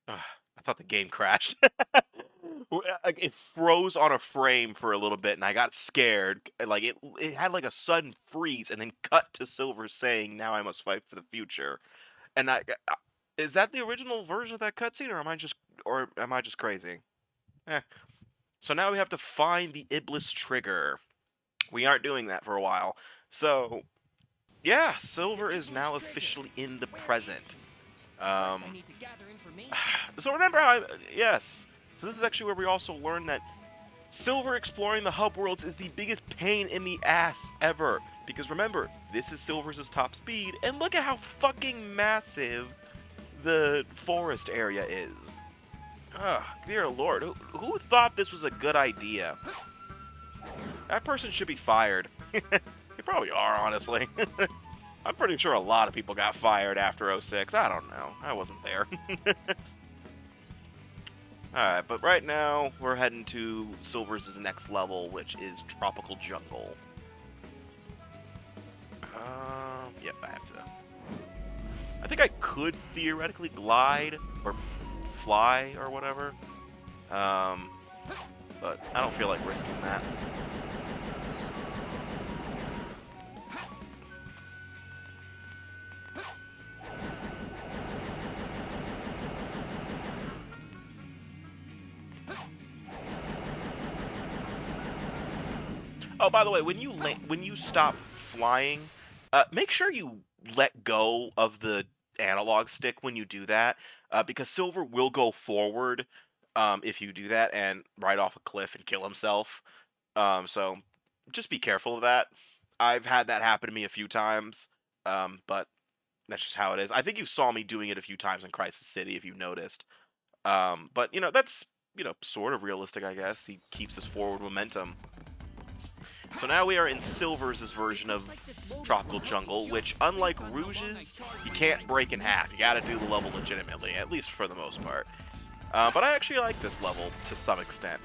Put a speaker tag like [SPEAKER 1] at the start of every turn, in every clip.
[SPEAKER 1] Ugh, I thought the game crashed. Like, it froze on a frame for a little bit, and I got scared. Like it had like a sudden freeze, and then cut to Silver saying, "Now I must fight for the future." And is that the original version of that cutscene, or am I just crazy? Eh. So now we have to find the Iblis Trigger. We aren't doing that for a while. So yeah, Silver is now officially in the present. Um, so remember how yes. So this is actually where we also learn that Silver exploring the hub worlds is the biggest pain in the ass ever. Because remember, this is Silver's top speed, and look at how fucking massive the forest area is. Ugh, dear lord, who thought this was a good idea? That person should be fired. They probably are, honestly. I'm pretty sure a lot of people got fired after '06. I don't know. I wasn't there. Alright, but right now, we're heading to Silver's next level, which is Tropical Jungle. Yep, I have to. I think I could theoretically glide, or fly, or whatever. But I don't feel like risking that. Oh, by the way, when you stop flying, make sure you let go of the analog stick when you do that, because Silver will go forward if you do that and ride off a cliff and kill himself. So just be careful of that. I've had that happen to me a few times, but that's just how it is. I think you saw me doing it a few times in Crisis City, if you noticed. But that's sort of realistic, I guess. He keeps his forward momentum. So now we are in Silver's version of Tropical Jungle, which, unlike Rouge's, you can't break in half. You gotta do the level legitimately, at least for the most part. But I actually like this level to some extent.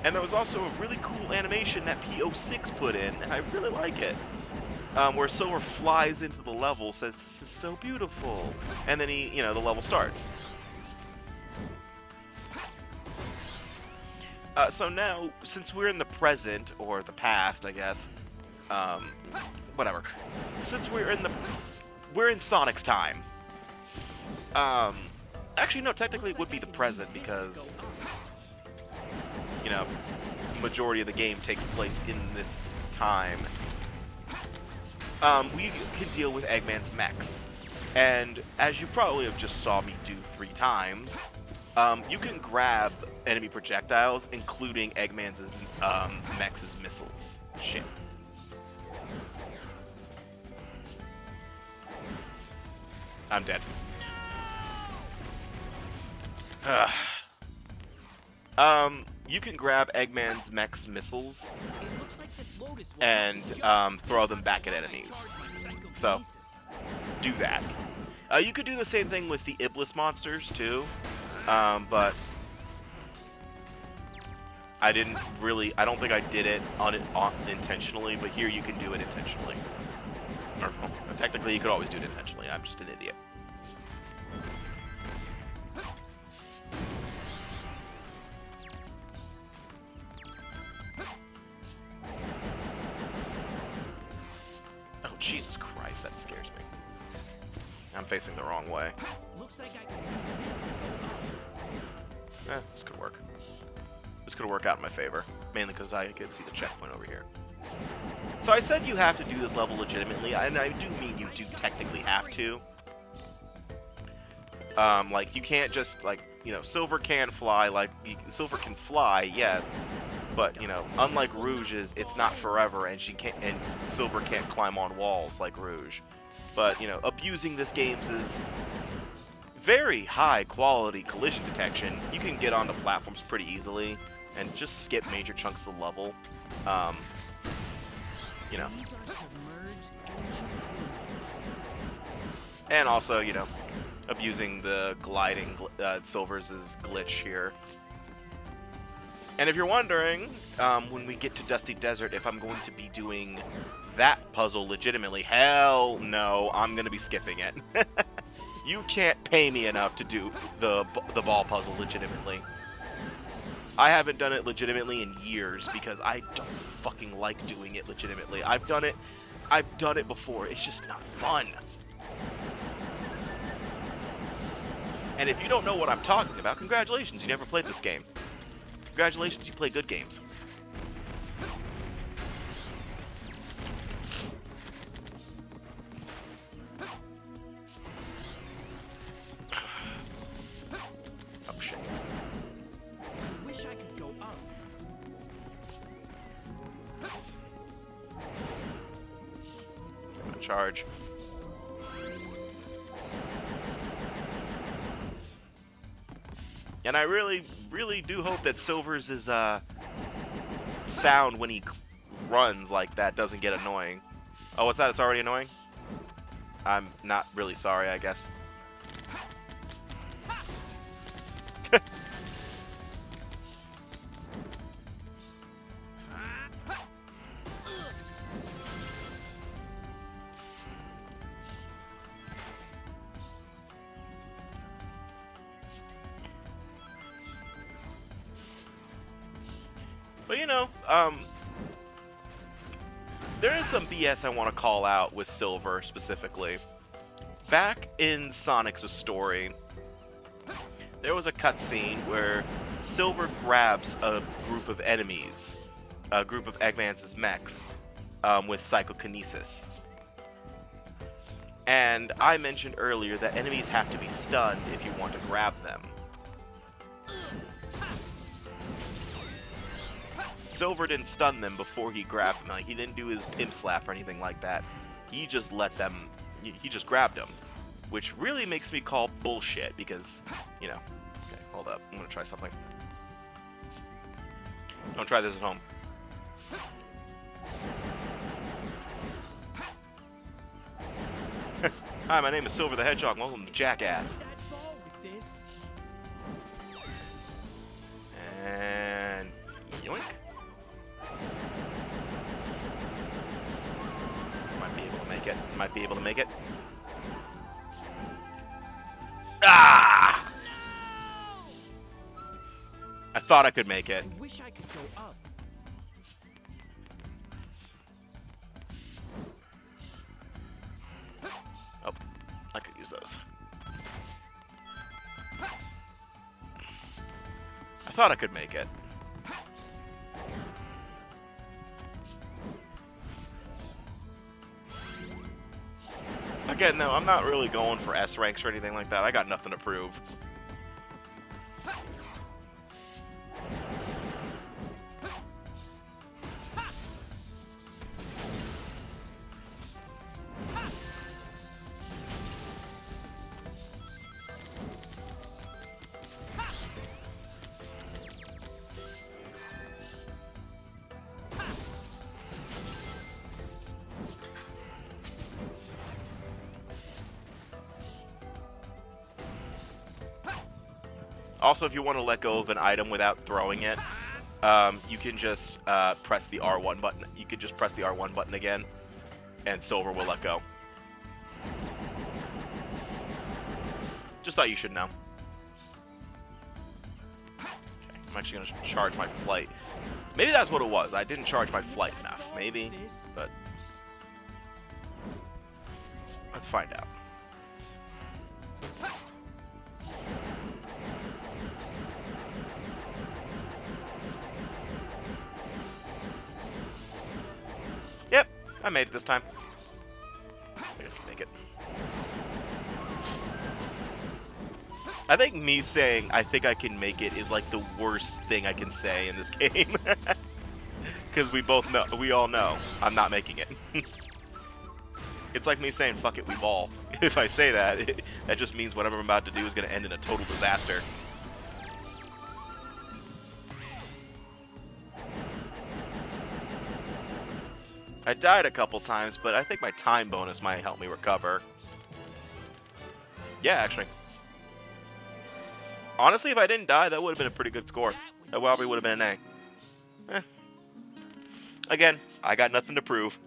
[SPEAKER 1] And there was also a really cool animation that P06 put in, and I really like it. Where Silver flies into the level, says, "This is so beautiful," and then the level starts. So now, since we're in the present, or the past, I guess, whatever. Since we're in Sonic's time. Actually, no, technically it would be the present, because, majority of the game takes place in this time. We can deal with Eggman's mechs. And as you probably have just saw me do 3 times, you can grab enemy projectiles, including Eggman's mech's missiles. Shit. I'm dead. You can grab Eggman's mech's missiles and throw them back at enemies. So, do that. You could do the same thing with the Iblis monsters, too. But I don't think I did it intentionally, but here you can do it intentionally. Or, well, technically, you could always do it intentionally. I'm just an idiot. Oh, Jesus Christ, that scares me. I'm facing the wrong way. Looks like I can use this. This could work. This could work out in my favor, mainly because I can see the checkpoint over here. So I said you have to do this level legitimately, and I do mean you do technically have to. Like, you can't just, like, Silver can fly, Silver can fly, yes, but, unlike Rouge's, it's not forever, and Silver can't climb on walls like Rouge. But, abusing this game's is very high quality collision detection. You can get onto platforms pretty easily and just skip major chunks of the level. And also, abusing the gliding Silver's glitch here. And if you're wondering, when we get to Dusty Desert, if I'm going to be doing that puzzle legitimately, hell no, I'm going to be skipping it. You can't pay me enough to do the ball puzzle legitimately. I haven't done it legitimately in years because I don't fucking like doing it legitimately. I've done it before. It's just not fun. And if you don't know what I'm talking about, congratulations, you never played this game. Congratulations, you play good games. Oh shit.
[SPEAKER 2] I wish I could go up.
[SPEAKER 1] I'm gonna charge. And I really, really do hope that Silver's sound when he runs like that doesn't get annoying. Oh, what's that? It's already annoying? I'm not really sorry, I guess. But you know, there is some BS I want to call out with Silver specifically. Back in Sonic's story, there was a cutscene where Silver grabs a group of enemies, a group of Eggman's mechs, with psychokinesis. And I mentioned earlier that enemies have to be stunned if you want to grab them. Silver didn't stun them before he grabbed them. Like, he didn't do his pimp slap or anything like that. He just let them, he just grabbed them. Which really makes me call bullshit because, you know. Okay, hold up. I'm gonna try something. Don't try this at home. Hi, my name is Silver the Hedgehog. Welcome to Jackass. And yoink. Might be able to make it. Might be able to make it. Ah! I thought I could make it.
[SPEAKER 2] I wish I could go up.
[SPEAKER 1] Oh, I could use those. I thought I could make it. Again, though, I'm not really going for S ranks or anything like that. I got nothing to prove. Also, if you want to let go of an item without throwing it, you can just press the R1 button. You could just press the R1 button again, and Silver will let go. Just thought you should know. Okay, I'm actually going to charge my flight. Maybe that's what it was. I didn't charge my flight enough. Maybe, but let's find out. Yep, I made it this time. I think I can make it. I think me saying I think I can make it is like the worst thing I can say in this game. Because we all know I'm not making it. It's like me saying fuck it, we ball. If I say that, that just means whatever I'm about to do is going to end in a total disaster. I died a couple times, but I think my time bonus might help me recover. Yeah, actually. Honestly, if I didn't die, that would have been a pretty good score. That probably would have been an A. Eh. Again, I got nothing to prove.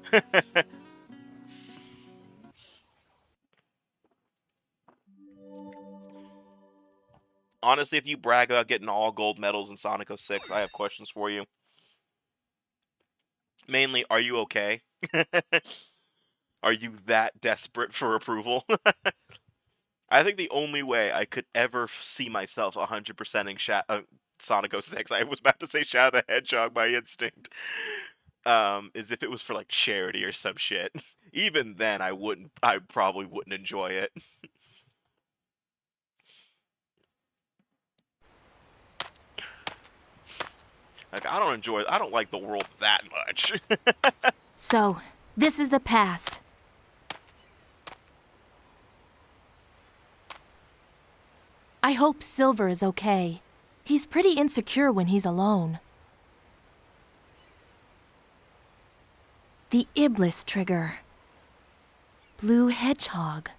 [SPEAKER 1] Honestly, if you brag about getting all gold medals in Sonic 06, I have questions for you. Mainly, are you okay? Are you that desperate for approval? I think the only way I could ever see myself 100%ing Sonic 06, I was about to say Shadow the Hedgehog by instinct, is if it was for like charity or some shit. Even then, I probably wouldn't enjoy it. Like, I don't like the world that much.
[SPEAKER 3] So, this is the past. I hope Silver is okay. He's pretty insecure when he's alone. The Iblis Trigger. Blue Hedgehog.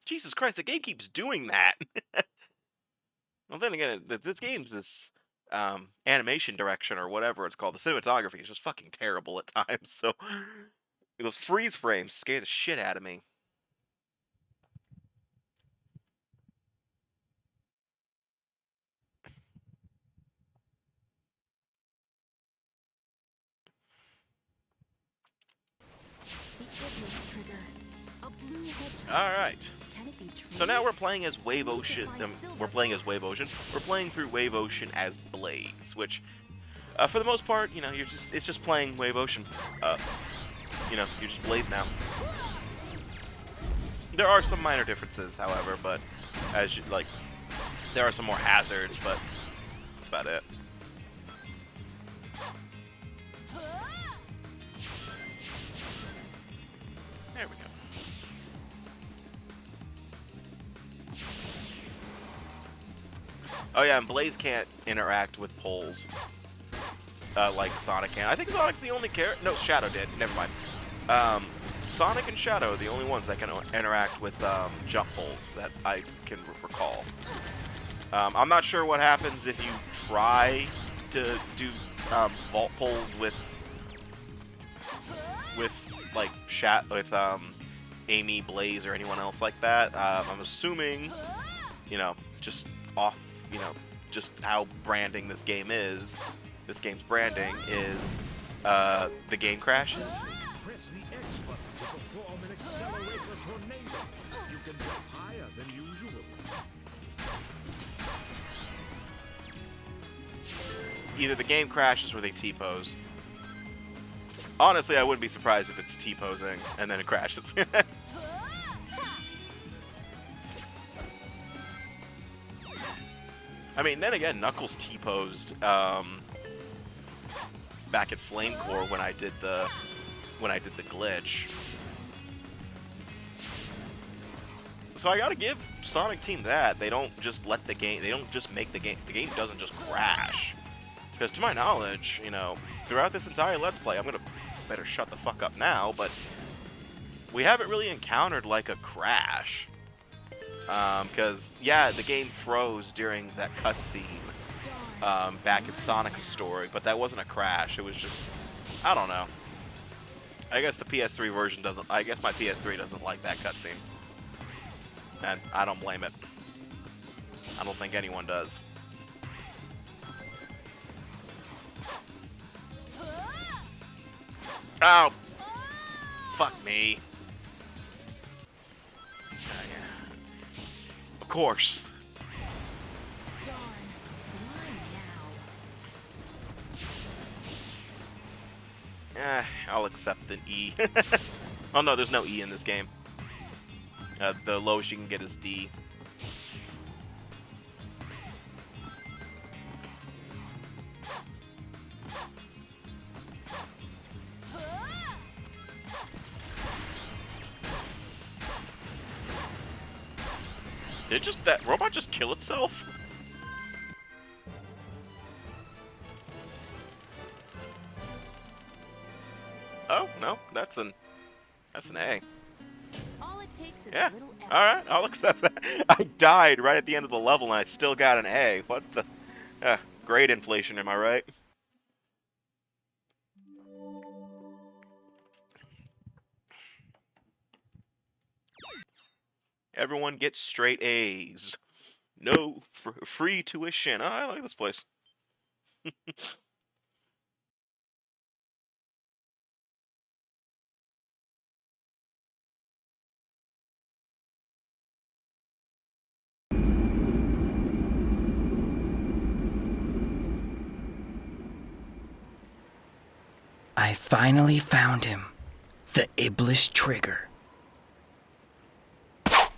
[SPEAKER 1] Jesus Christ, the game keeps doing that. Well, then again, this game's this animation direction or whatever it's called. The cinematography is just fucking terrible at times. So those freeze frames scare the shit out of me.
[SPEAKER 3] The Iblis Trigger. A blue hedgehog.
[SPEAKER 1] All right.
[SPEAKER 3] Can it be true?
[SPEAKER 1] So now we're playing as Wave Ocean. We're playing as Wave Ocean. We're playing through Wave Ocean as Blaze, which, for the most part, you know, it's just playing Wave Ocean. You know, you're just Blaze now. There are some minor differences, however, but as you like, there are some more hazards, but that's about it. There we go. Oh yeah, and Blaze can't interact with poles like Sonic can. I think Sonic's the only character. No, Shadow did. Never mind. Sonic and Shadow are the only ones that can interact with jump poles that I can recall. I'm not sure what happens if you try to do vault poles with like Amy, Blaze, or anyone else like that. I'm assuming, you know, just off, you know, just how branding this game is. This game's branding is the game crashes.
[SPEAKER 2] Press the X button to perform an accelerator tornado. You can jump higher than usual.
[SPEAKER 1] Either the game crashes or they T-pose. Honestly, I wouldn't be surprised if it's T-posing and then it crashes. I mean, then again, Knuckles T-posed back at Flame Core when I did the glitch. So I gotta give Sonic Team that. They don't just let the game, they don't just make the game doesn't just crash. Because to my knowledge, you know, throughout this entire Let's Play, I'm gonna better shut the fuck up now, but we haven't really encountered like a crash. Because, yeah, the game froze during that cutscene back in Sonic's story, but that wasn't a crash. It was just, I don't know. I guess the PS3 version doesn't, I guess my PS3 doesn't like that cutscene. And I don't blame it. I don't think anyone does. Oh! Fuck me. Of course.
[SPEAKER 3] Darn. Why now?
[SPEAKER 1] I'll accept an E. Oh no, there's no E in this game. The lowest you can get is D. Did that robot just kill itself? Oh no, that's an A.
[SPEAKER 3] All it takes is
[SPEAKER 1] Yeah.
[SPEAKER 3] a little effort.
[SPEAKER 1] Alright, I'll accept that. I died right at the end of the level and I still got an A. What the... grade inflation, am I right? Everyone gets straight A's. No free tuition. Oh, I like this place.
[SPEAKER 4] I finally found him. The Iblis Trigger.
[SPEAKER 5] Now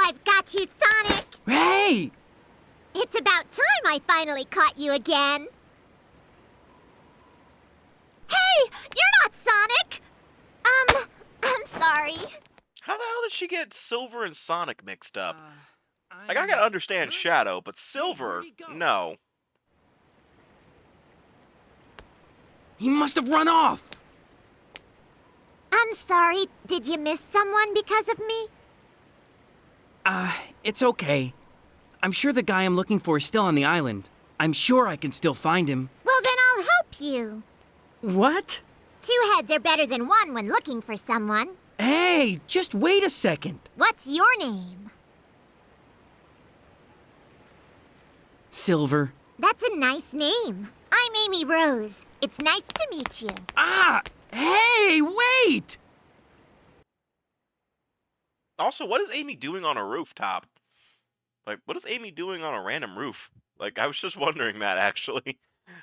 [SPEAKER 5] I've got you, Sonic!
[SPEAKER 4] Hey!
[SPEAKER 5] It's about time I finally caught you again. Hey! You're not Sonic! I'm sorry.
[SPEAKER 1] How the hell did she get Silver and Sonic mixed up?
[SPEAKER 4] I
[SPEAKER 1] Like, I gotta understand Shadow, but Silver,
[SPEAKER 4] where'd he go?
[SPEAKER 1] no.
[SPEAKER 4] He must have run off!
[SPEAKER 5] I'm sorry. Did you miss someone because of me?
[SPEAKER 4] It's okay. I'm sure the guy I'm looking for is still on the island. I'm sure I can still find him.
[SPEAKER 5] Well, then I'll help you.
[SPEAKER 4] What?
[SPEAKER 5] 2 heads are better than 1 when looking for someone.
[SPEAKER 4] Hey, just wait a second.
[SPEAKER 5] What's your name?
[SPEAKER 4] Silver.
[SPEAKER 5] That's a nice name. I'm Amy Rose. It's nice to meet you.
[SPEAKER 4] Hey, wait!
[SPEAKER 1] Also, what is Amy doing on a rooftop? Like, what is Amy doing on a random roof? Like, I was just wondering that, actually.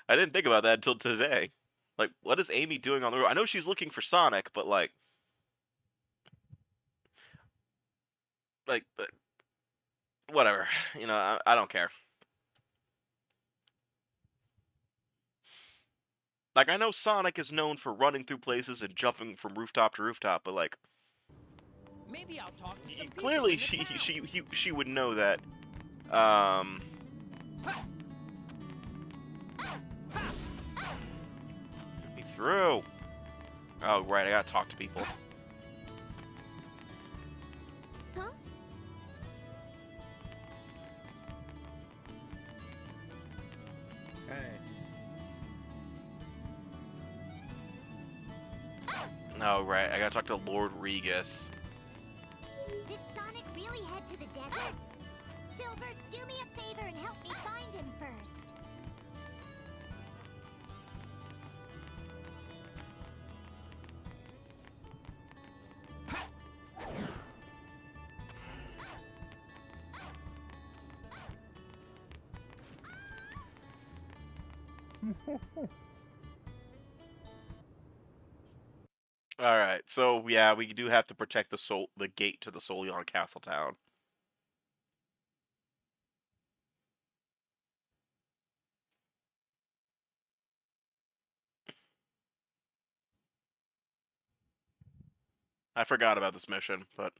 [SPEAKER 1] I didn't think about that until today. Like, what is Amy doing on the roof? I know she's looking for Sonic, but, like... but whatever. You know, I don't care. Like, I know Sonic is known for running through places and jumping from rooftop to rooftop, but, like...
[SPEAKER 4] Maybe I'll talk to some
[SPEAKER 1] Clearly, she would know that. Get me through. Oh, right, I gotta talk to people.
[SPEAKER 5] Huh?
[SPEAKER 2] Hey.
[SPEAKER 1] Oh, right, I gotta talk to Lord Regis.
[SPEAKER 5] Did Sonic really head to the desert? Silver, do me a favor and help me find him first.
[SPEAKER 1] Alright, so, yeah, we do have to protect the gate to the Solion Castle Town. I forgot about this mission, but...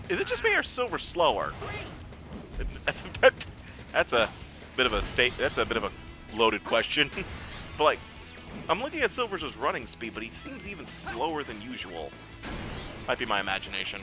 [SPEAKER 1] Is it just me or Silver slower? That's a bit of a loaded question. But like, I'm looking at Silver's running speed, but he seems even slower than usual. Might be my imagination.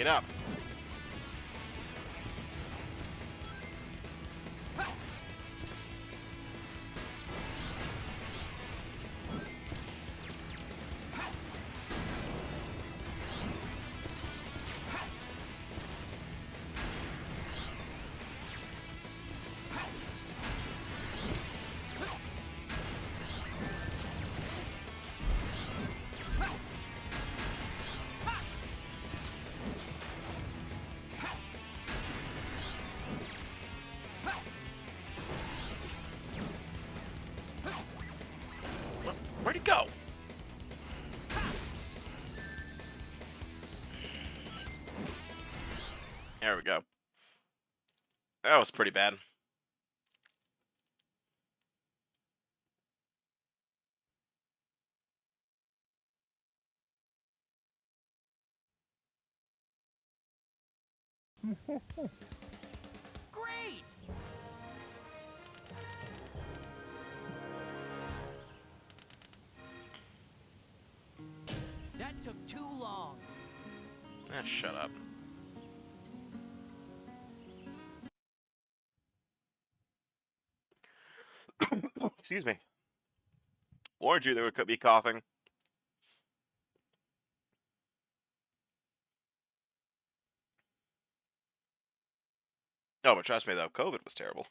[SPEAKER 1] Get up. Where'd he go? There we go. That was pretty bad.
[SPEAKER 4] Great! That took too long.
[SPEAKER 1] Ah, shut up. Excuse me. Warned you there could be coughing. Oh, but trust me though, COVID was terrible.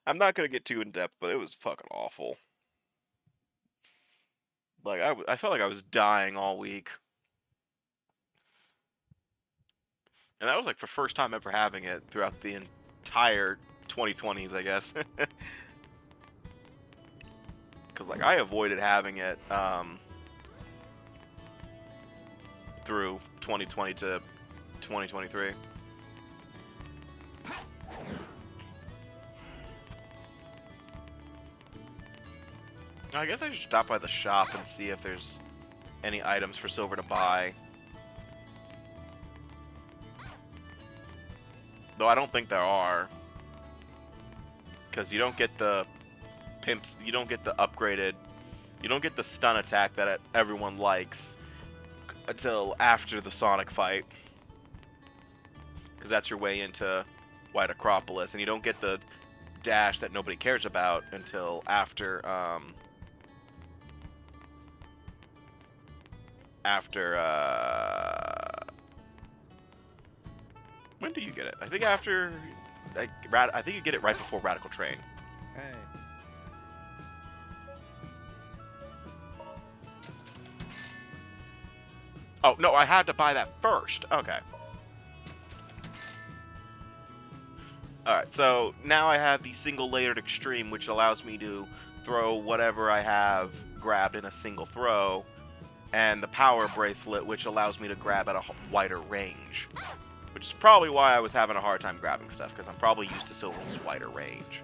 [SPEAKER 1] I'm not gonna get too in depth, but it was fucking awful. Like I felt like I was dying all week, and that was like the first time ever having it throughout the entire 2020s, I guess. Because like I avoided having it through 2020 to 2023. I guess I should stop by the shop and see if there's any items for Silver to buy. Though I don't think there are. Because you don't get the pimps, you don't get the upgraded, you don't get the stun attack that everyone likes until after the Sonic fight. Because that's your way into White Acropolis. And you don't get the dash that nobody cares about until after, when do you get it? I think after, I think you get it right before Radical Train.
[SPEAKER 2] Hey.
[SPEAKER 1] Oh, no, I had to buy that first. Okay. Alright, so now I have the single layered extreme, which allows me to throw whatever I have grabbed in a single throw, and the power bracelet, which allows me to grab at a wider range. Which is probably why I was having a hard time grabbing stuff, because I'm probably used to Silver's wider range.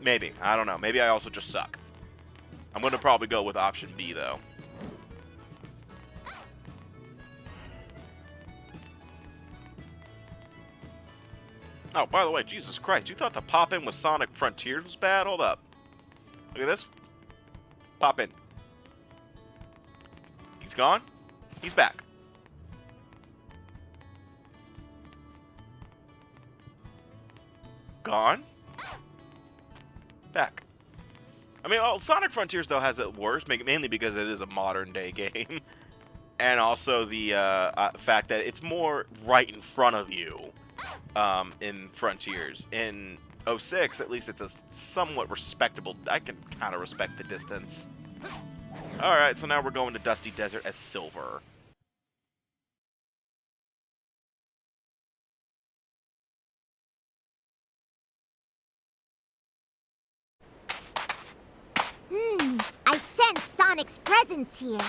[SPEAKER 1] Maybe. I don't know. Maybe I also just suck. I'm going to probably go with option B, though. Oh, by the way, Jesus Christ, you thought the pop-in with Sonic Frontiers was bad? Hold up. Look at this. Pop in. He's gone. He's back. Gone. Back. I mean, well, Sonic Frontiers, though, has it worse, mainly because it is a modern-day game. And also the fact that it's more right in front of you in Frontiers. In 06, at least it's a somewhat respectable... I can kind of respect the distance. Alright, so now we're going to Dusty Desert as Silver.
[SPEAKER 5] I sense Sonic's presence here.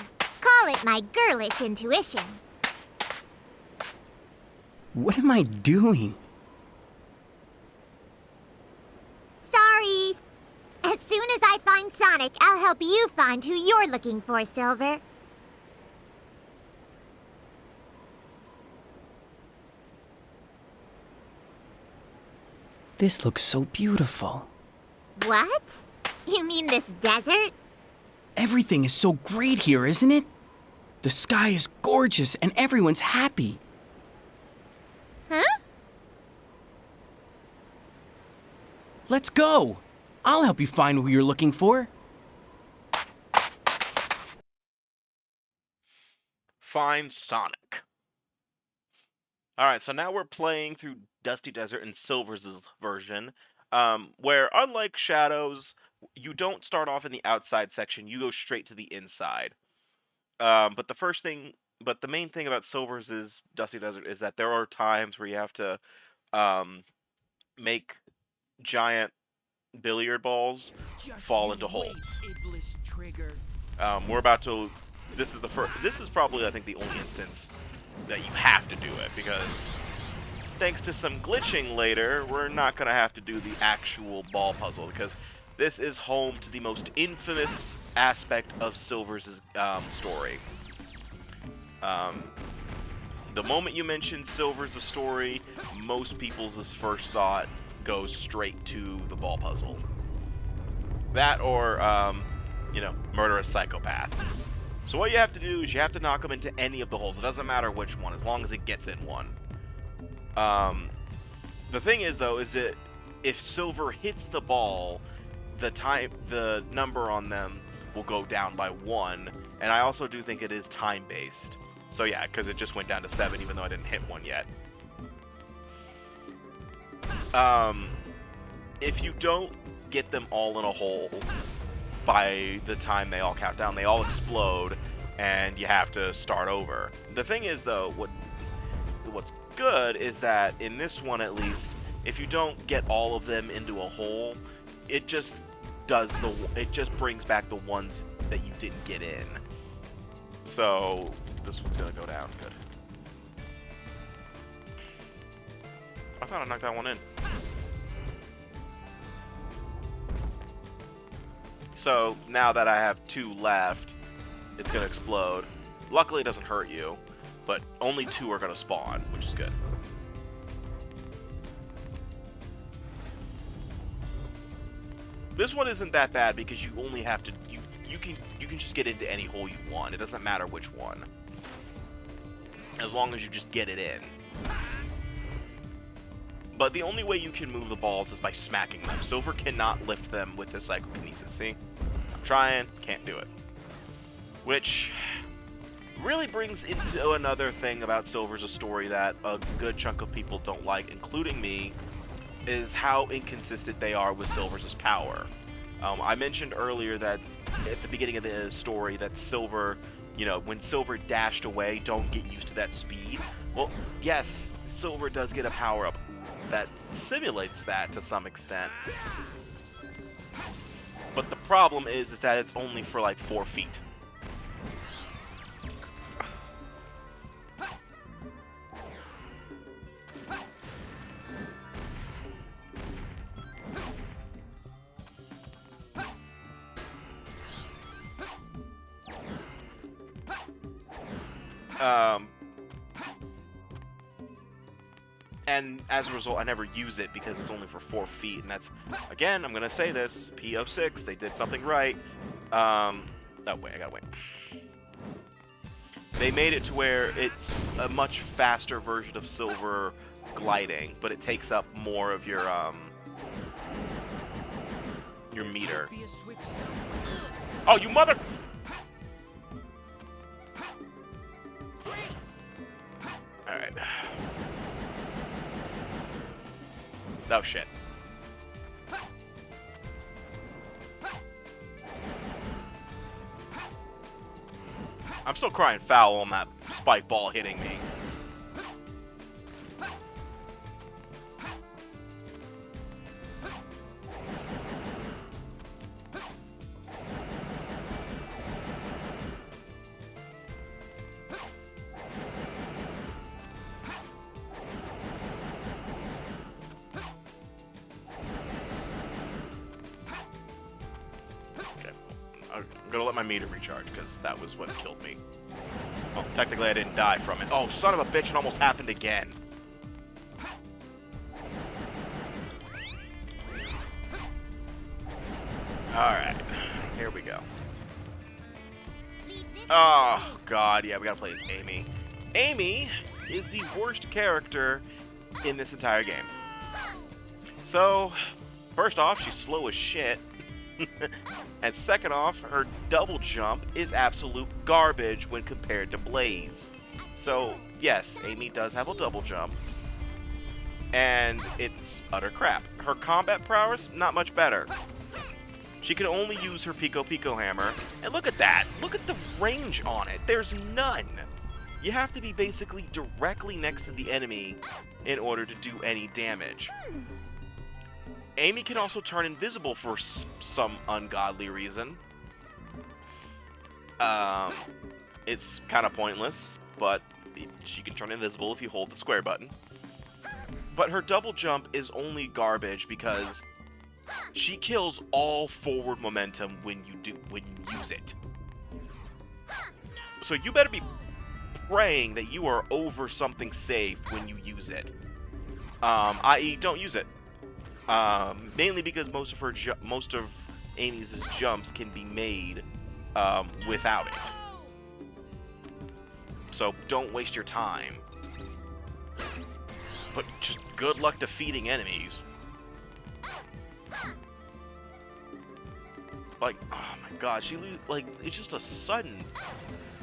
[SPEAKER 5] Call it my girlish intuition.
[SPEAKER 4] What am I doing?
[SPEAKER 5] Sorry. As soon as I find Sonic, I'll help you find who you're looking for, Silver.
[SPEAKER 4] This looks so beautiful.
[SPEAKER 5] What? You mean this desert?
[SPEAKER 4] Everything is so great here, isn't it? The sky is gorgeous and everyone's happy.
[SPEAKER 3] Huh?
[SPEAKER 4] Let's go. I'll help you find who you're looking for.
[SPEAKER 1] Find Sonic. Alright, so now we're playing through Dusty Desert in Silver's version, where unlike Shadows, you don't start off in the outside section, you go straight to the inside. But the main thing about Silver's Dusty Desert is that there are times where you have to make giant billiard balls fall into holes.
[SPEAKER 4] Iblis Trigger.
[SPEAKER 1] We're about to. This is probably, I think, the only instance that you have to do it, because thanks to some glitching later, we're not gonna have to do the actual ball puzzle, because this is home to the most infamous aspect of Silver's story. The moment you mention Silver's story, most people's first thought goes straight to the ball puzzle. That or, murder a psychopath. So what you have to do is you have to knock them into any of the holes. It doesn't matter which one, as long as it gets in one. The thing is, though, is that if Silver hits the ball, the number on them will go down by 1. And I also do think it is time-based. So yeah, because it just went down to 7, even though I didn't hit one yet. If you don't get them all in a hole by the time they all count down, they all explode, and you have to start over. The thing is, though, what's good is that in this one, at least, if you don't get all of them into a hole, it just brings back the ones that you didn't get in. So this one's gonna go down. Good. I thought I knocked that one in. So now that I have 2 left, it's gonna explode. Luckily, it doesn't hurt you, but only 2 are gonna spawn, which is good. This one isn't that bad because you only have to you can just get into any hole you want. It doesn't matter which one, as long as you just get it in. But the only way you can move the balls is by smacking them. Silver cannot lift them with his psychokinesis. See? I'm trying, can't do it. Which really brings into another thing about Silver's story that a good chunk of people don't like, including me, is how inconsistent they are with Silver's power. I mentioned earlier that at the beginning of the story that Silver, when Silver dashed away, don't get used to that speed. Well, yes, Silver does get a power-up that simulates that to some extent. But the problem is that it's only for like 4 feet. And as a result, I never use it because it's only for 4 feet, and that's, again, I'm going to say this, P06, they did something right. Oh, wait, I gotta wait. They made it to where it's a much faster version of Silver gliding, but it takes up more of your meter. Oh, you mother... Alright. Oh, shit. I'm still crying foul on that spike ball hitting me. I'm gonna let my meter recharge, because that was what killed me. Well, technically I didn't die from it. Oh, son of a bitch, it almost happened again. Alright, here we go. Oh, God, yeah, we gotta play as Amy. Amy is the worst character in this entire game. So, first off, she's slow as shit. And second off, her double jump is absolute garbage when compared to Blaze. So, yes, Amy does have a double jump. And it's utter crap. Her combat prowess, not much better. She can only use her Pico Pico hammer. And look at that! Look at the range on it. There's none. You have to be basically directly next to the enemy in order to do any damage. Amy can also turn invisible for some ungodly reason. It's kind of pointless, but she can turn invisible if you hold the square button. But her double jump is only garbage because she kills all forward momentum when you use it. So you better be praying that you are over something safe when you use it. I.e., don't use it. Mainly because most of Amy's jumps can be made without it. So don't waste your time. But just good luck defeating enemies. Like, oh my god, it's just a sudden,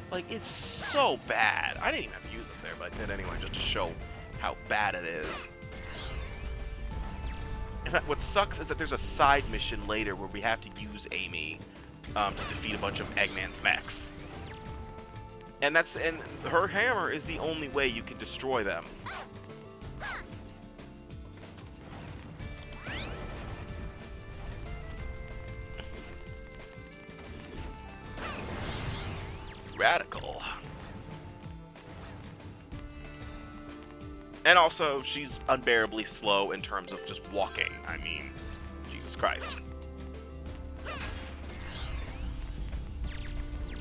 [SPEAKER 1] like, it's so bad. I didn't even have to use it there, but I did anyway, just to show how bad it is. In fact, what sucks is that there's a side mission later where we have to use Amy to defeat a bunch of Eggman's mechs. And her hammer is the only way you can destroy them. Radical. And also, she's unbearably slow in terms of just walking. I mean, Jesus Christ.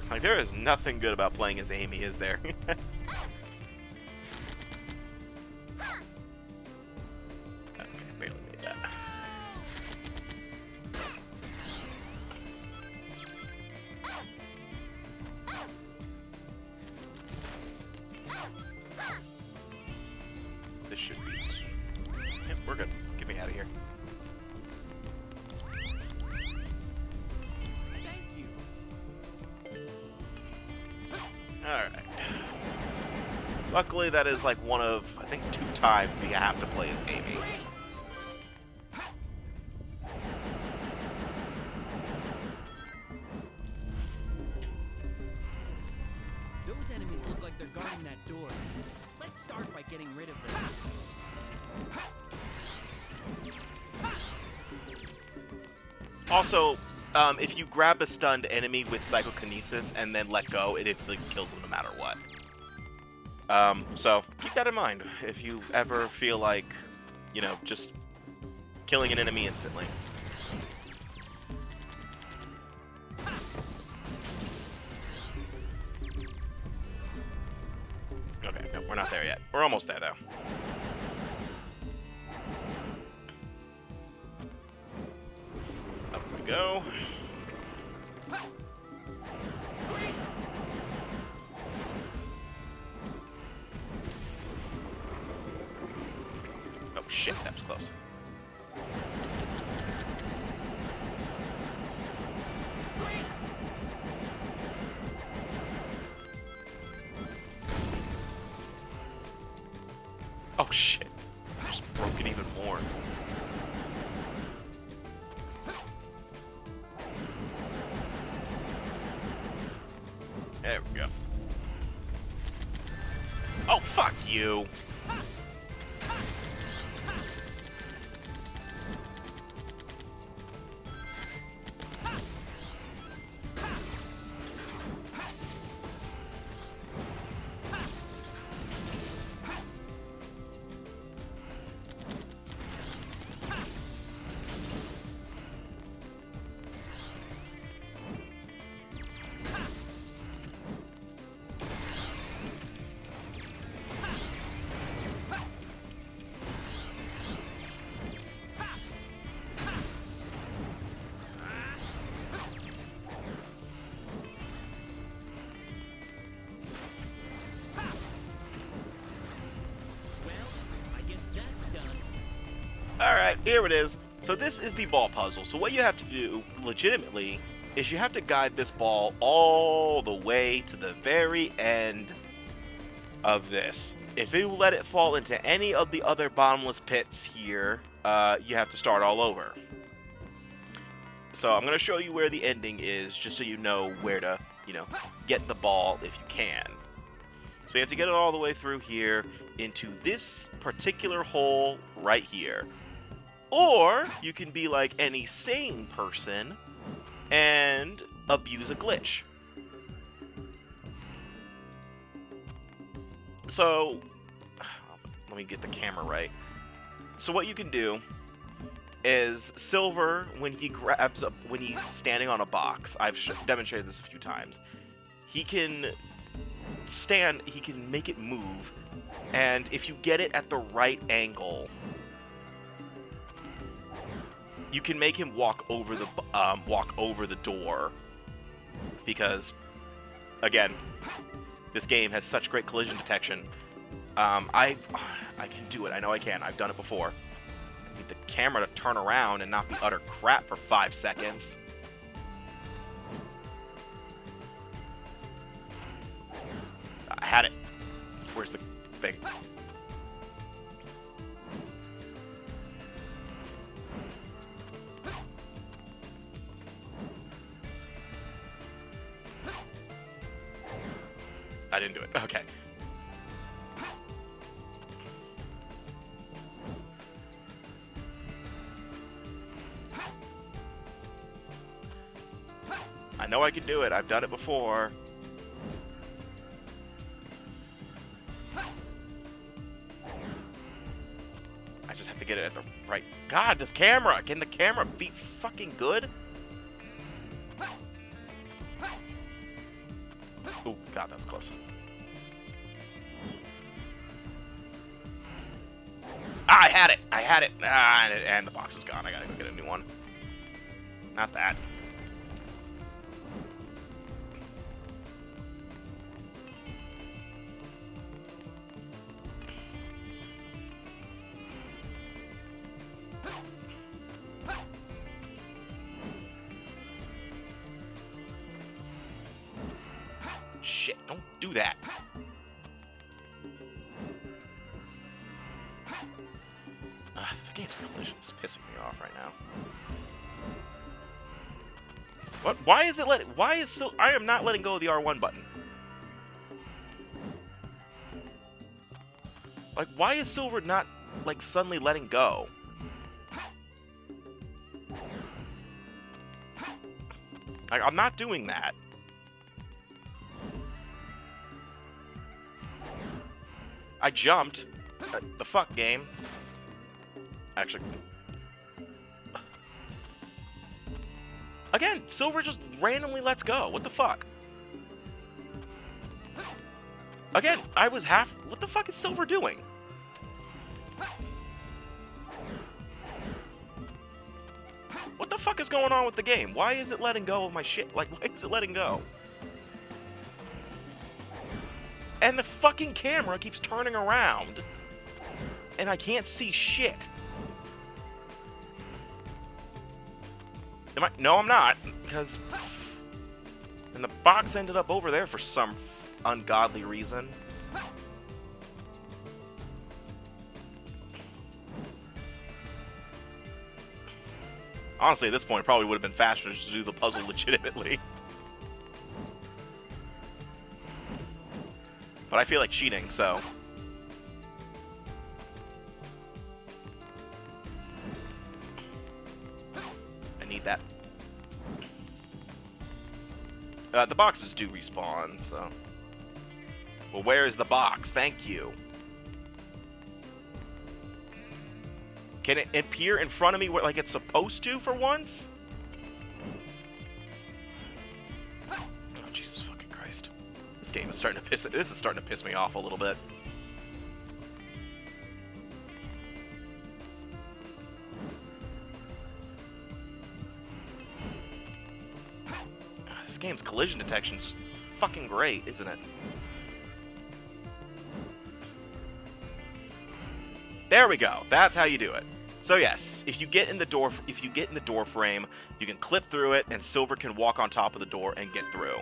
[SPEAKER 1] Like, there is nothing good about playing as Amy, is there? Okay, barely made that. This should be... Yep, we're good. Get me out of here. Alright. Luckily, that is like one of, I think, 2 times we have to play as Amy.
[SPEAKER 4] Those enemies look like they're guarding that door. Let's start by getting rid of them.
[SPEAKER 1] Also, if you grab a stunned enemy with psychokinesis and then let go, it instantly kills them no matter what. So keep that in mind if you ever feel like, you know, just killing an enemy instantly. Okay, no, we're not there yet. We're almost there, though. Up we go. Oh shit, that was close. Oh shit, I just broke it even more. There we go. Oh, fuck you. here it is. So this is the ball puzzle. So what you have to do, legitimately, is you have to guide this ball all the way to the very end of this. If you let it fall into any of the other bottomless pits here, you have to start all over. So I'm going to show you where the ending is, just so you know where to, get the ball if you can. So you have to get it all the way through here into this particular hole right here. Or you can be like any sane person and abuse a glitch. So, let me get the camera right. So what you can do is Silver, when he grabs up, when he's standing on a box, I've demonstrated this a few times, he can make it move, and if you get it at the right angle, you can make him walk over the door, because, again, this game has such great collision detection. I can do it. I know I can. I've done it before. I need the camera to turn around and not be utter crap for 5 seconds. I had it. Where's the thing? I didn't do it. Okay. I know I can do it. I've done it before. I just have to get it at the right... God, this camera! Can the camera be fucking good? Oh, God, that was close. Ah, I had it! I had it! Ah, and the box is gone. I gotta go get a new one. Not that. Shit, don't do that. This game's collision is pissing me off right now. What? Why is it I am not letting go of the R1 button. Like, why is Silver not, like, suddenly letting go? Like, I'm not doing that. I jumped. The fuck, game? Actually... Again, Silver just randomly lets go. What the fuck? Again, I was half... What the fuck is Silver doing? What the fuck is going on with the game? Why is it letting go of my shit? Like, why is it letting go? And the fucking camera keeps turning around. And I can't see shit. Am I? No, I'm not. Because... And the box ended up over there for some ungodly reason. Honestly, at this point, it probably would have been faster just to do the puzzle legitimately. But I feel like cheating, so... I need that. The boxes do respawn, so... Well, where is the box? Thank you. Can it appear in front of me like it's supposed to for once? Oh, Jesus fucking Christ. This game is starting to this is starting to piss me off a little bit. This game's collision detection is just fucking great, isn't it? There we go. That's how you do it. So yes, if you get in the door frame, you can clip through it, and Silver can walk on top of the door and get through.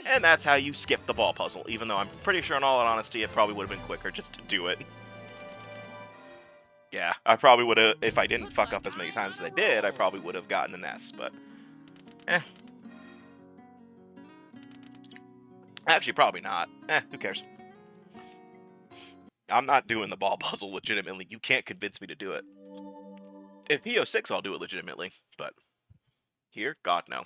[SPEAKER 1] And that's how you skip the ball puzzle, even though I'm pretty sure in all honesty it probably would have been quicker just to do it. Yeah, I probably would have, if I didn't fuck up as many times as I did, I probably would have gotten an S, but eh. Actually, probably not. Who cares? I'm not doing the ball puzzle legitimately. You can't convince me to do it. In PO6, I'll do it legitimately, but here, God, no.